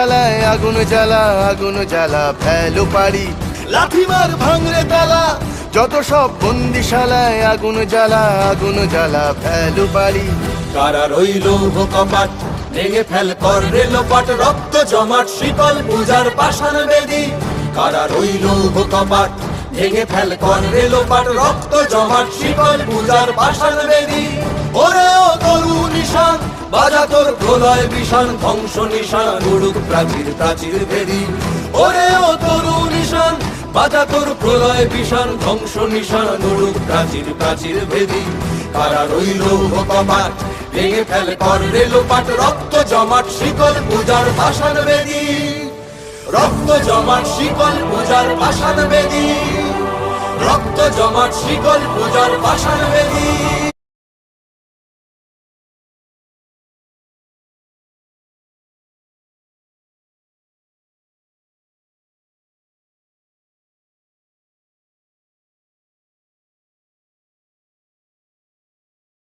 জ্বালায় আগুন জ্বালা ফেলো পারি, লাথি মার ভাঙরে তালা, যত সব বন্দিশালায় আগুন জ্বালা ফেলো পারি। কারা রইল কপাট ভেঙে ফেল কর রেলোপাট, রক্ত জমাট শিকল পূজার পাষাণ বেদী। কারা রইল কপাট ভেঙে ফেল কর রেলোপাট, রক্ত জমাট শিকল পূজার পাষাণ বেদী। ওরে ও তরু নিশান বাজা তোর প্রলয় বিষাণ, ধ্বংস নিশান উড়ুক প্রাচীর প্রাচীর ভেদী। ওরে ও তরু নিশান বাজা তোর প্রলয় বিষাণ, ধ্বংস নিশান উড়ুক প্রাচীর প্রাচীর ভেদী। কারা রইল কপাট ভেঙে ফেল কর রেলোপাট, রক্ত জমাট শিকল পূজার পাষাণ বেদী। রক্ত জমাট শিকল পূজার পাষাণ বেদী, রক্ত জমাট শিকল পূজার পাষাণ বেদী।